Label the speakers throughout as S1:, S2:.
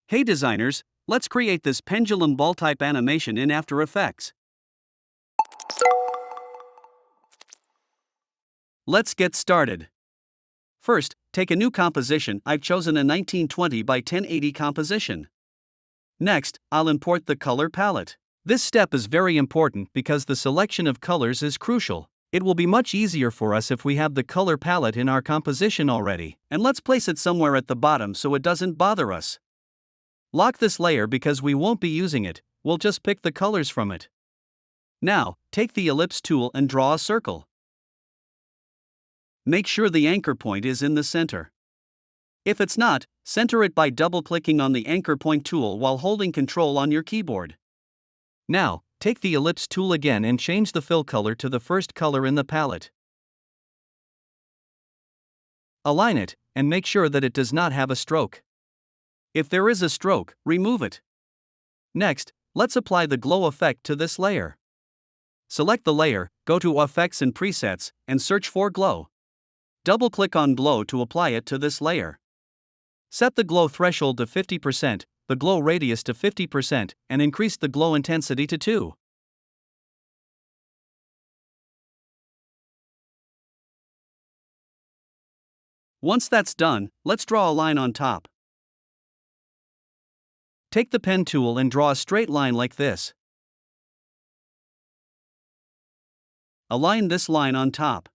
S1: Hey designers, let's create this pendulum ball type animation in After Effects. Let's get started. First, take a new composition. I've chosen a 1920 by 1080 composition. Next, I'll import the color palette. This step is very important because the selection of colors is crucial. It will be much easier for us if we have the color palette in our composition already. And let's place it somewhere at the bottom so it doesn't bother us. Lock this layer because we won't be using it, we'll just pick the colors from it. Now, take the ellipse tool and draw a circle. Make sure the anchor point is in the center. If it's not, center it by double-clicking on the anchor point tool while holding Ctrl on your keyboard. Now, take the ellipse tool again and change the fill color to the first color in the palette. Align it, and make sure that it does not have a stroke. If there is a stroke, remove it. Next, let's apply the glow effect to this layer. Select the layer, go to Effects and Presets, and search for Glow. Double-click on Glow to apply it to this layer. Set the glow threshold to 50%, the glow radius to 50%, and increase the glow intensity to 2. Once that's done, let's draw a line on top. Take the pen tool and draw a straight line like this. Align this line on top.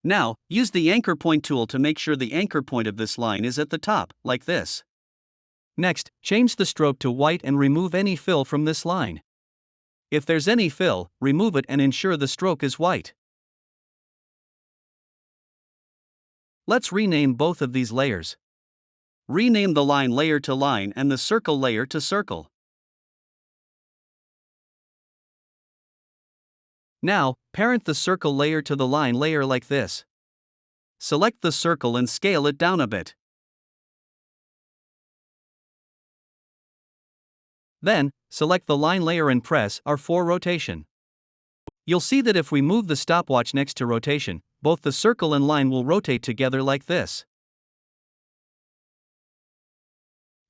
S1: Now, use the anchor point tool to make sure the anchor point of this line is at the top, like this. Next, change the stroke to white and remove any fill from this line. If there's any fill, remove it and ensure the stroke is white. Let's rename both of these layers. Rename the line layer to line and the circle layer to circle. Now, parent the circle layer to the line layer like this. Select the circle and scale it down a bit. Then, select the line layer and press R for rotation. You'll see that if we move the stopwatch next to rotation, both the circle and line will rotate together like this.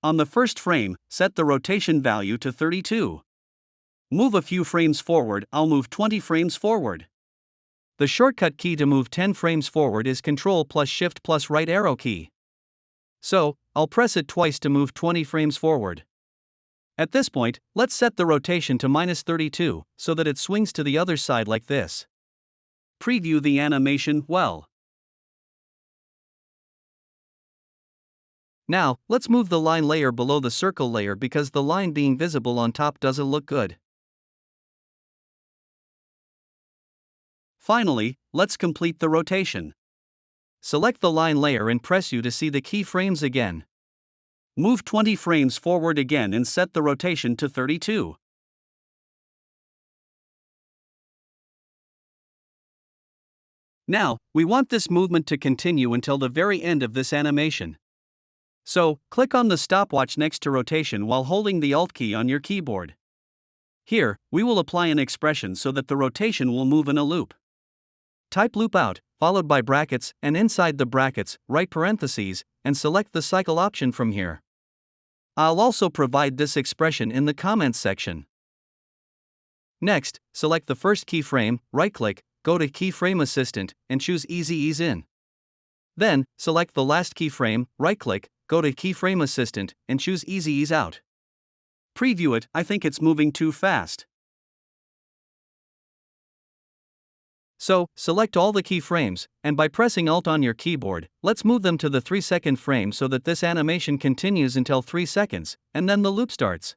S1: On the first frame, set the rotation value to 32. Move a few frames forward, I'll move 20 frames forward. The shortcut key to move 10 frames forward is Ctrl plus Shift plus right arrow key. So, I'll press it twice to move 20 frames forward. At this point, let's set the rotation to -32, so that it swings to the other side like this. Preview the animation well. Now, let's move the line layer below the circle layer because the line being visible on top doesn't look good. Finally, let's complete the rotation. Select the line layer and press U to see the keyframes again. Move 20 frames forward again and set the rotation to 32. Now, we want this movement to continue until the very end of this animation. So, click on the stopwatch next to rotation while holding the Alt key on your keyboard. Here, we will apply an expression so that the rotation will move in a loop. Type loop out, followed by brackets, and inside the brackets, write parentheses, and select the cycle option from here. I'll also provide this expression in the comments section. Next, select the first keyframe, right-click, go to Keyframe Assistant, and choose Easy Ease In. Then, select the last keyframe, right-click, go to Keyframe Assistant, and choose Easy Ease Out. Preview it, I think it's moving too fast. So, select all the keyframes, and by pressing Alt on your keyboard, let's move them to the 3-second frame so that this animation continues until 3 seconds, and then the loop starts.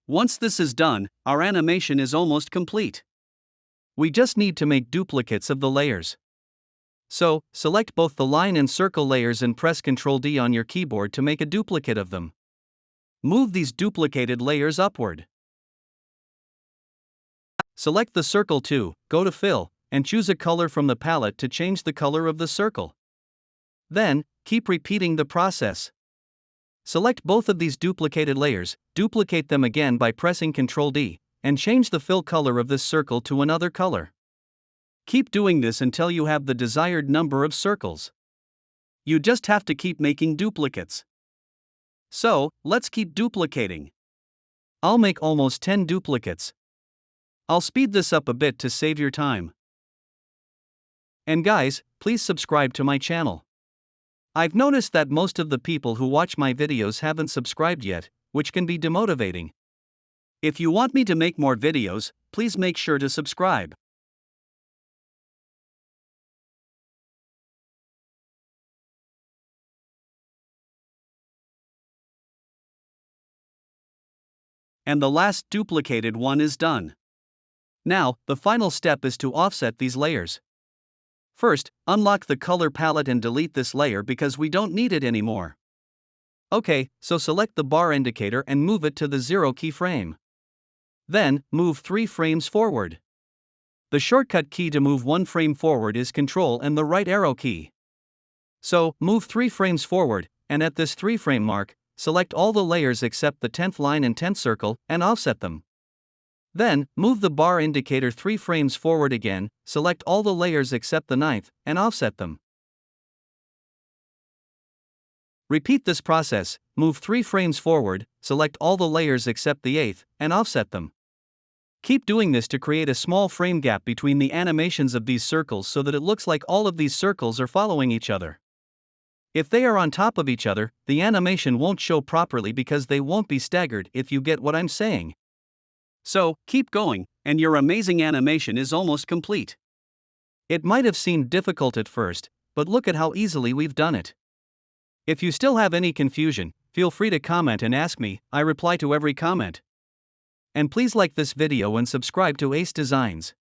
S1: Once this is done, our animation is almost complete. We just need to make duplicates of the layers. So, select both the line and circle layers and press Ctrl D on your keyboard to make a duplicate of them. Move these duplicated layers upward. Select the circle too, go to Fill, and choose a color from the palette to change the color of the circle. Then, keep repeating the process. Select both of these duplicated layers, duplicate them again by pressing Ctrl D, and change the fill color of this circle to another color. Keep doing this until you have the desired number of circles. You just have to keep making duplicates. So, let's keep duplicating. I'll make almost 10 duplicates. I'll speed this up a bit to save your time. And guys, please subscribe to my channel. I've noticed that most of the people who watch my videos haven't subscribed yet, which can be demotivating. If you want me to make more videos, please make sure to subscribe. And the last duplicated one is done. Now, the final step is to offset these layers. First, unlock the color palette and delete this layer because we don't need it anymore. Okay, so select the bar indicator and move it to the 0 keyframe. Then, move 3 frames forward. The shortcut key to move 1 frame forward is Ctrl and the right arrow key. So, move 3 frames forward, and at this 3 frame mark, select all the layers except the 10th line and 10th circle, and offset them. Then, move the bar indicator 3 frames forward again, select all the layers except the 9th, and offset them. Repeat this process, move 3 frames forward, select all the layers except the 8th, and offset them. Keep doing this to create a small frame gap between the animations of these circles so that it looks like all of these circles are following each other. If they are on top of each other, the animation won't show properly because they won't be staggered, if you get what I'm saying. So, keep going, and your amazing animation is almost complete. It might have seemed difficult at first, but look at how easily we've done it. If you still have any confusion, feel free to comment and ask me, I reply to every comment. And please like this video and subscribe to Ace Designs.